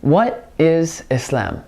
What is Islam?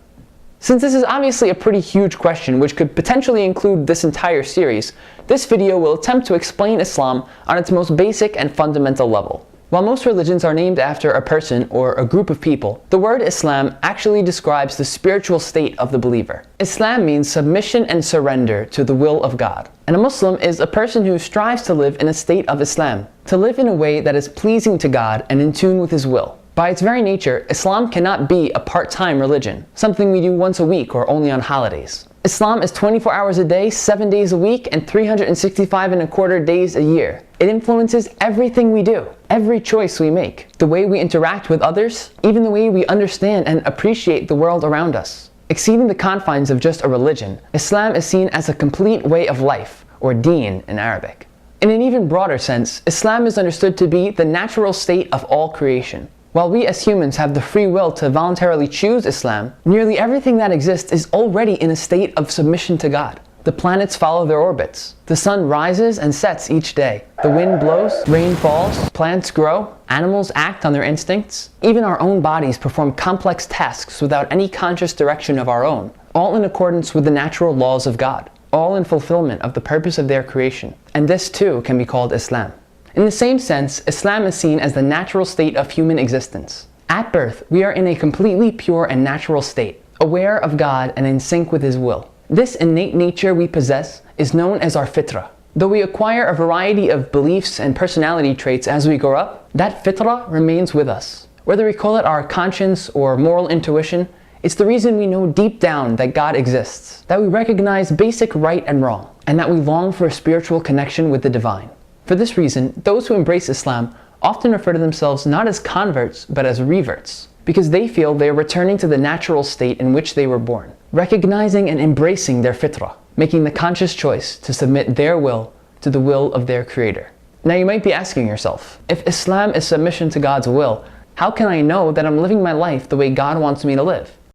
Since this is obviously a pretty huge question which could potentially include this entire series, this video will attempt to explain Islam on its most basic and fundamental level. While most religions are named after a person or a group of people, the word Islam actually describes the spiritual state of the believer. Islam means submission and surrender to the will of God. And a Muslim is a person who strives to live in a state of Islam, to live in a way that is pleasing to God and in tune with His will. By its very nature, Islam cannot be a part-time religion, something we do once a week or only on holidays. Islam is 24 hours a day, 7 days a week, and 365.25 days a year. It influences everything we do, every choice we make, the way we interact with others, even the way we understand and appreciate the world around us. Exceeding the confines of just a religion, Islam is seen as a complete way of life, or deen in Arabic. In an even broader sense, Islam is understood to be the natural state of all creation. While we as humans have the free will to voluntarily choose Islam, nearly everything that exists is already in a state of submission to God. The planets follow their orbits. The sun rises and sets each day. The wind blows, rain falls, plants grow, animals act on their instincts. Even our own bodies perform complex tasks without any conscious direction of our own, all in accordance with the natural laws of God, all in fulfillment of the purpose of their creation. And this too can be called Islam. In the same sense, Islam is seen as the natural state of human existence. At birth, we are in a completely pure and natural state, aware of God and in sync with His will. This innate nature we possess is known as our fitrah. Though we acquire a variety of beliefs and personality traits as we grow up, that fitrah remains with us. Whether we call it our conscience or moral intuition, it's the reason we know deep down that God exists, that we recognize basic right and wrong, and that we long for a spiritual connection with the divine. For this reason, those who embrace Islam often refer to themselves not as converts, but as reverts, because they feel they are returning to the natural state in which they were born, recognizing and embracing their fitrah, making the conscious choice to submit their will to the will of their Creator. Now you might be asking yourself, if Islam is submission to God's will, how can I know that I'm living my life the way God wants me to live?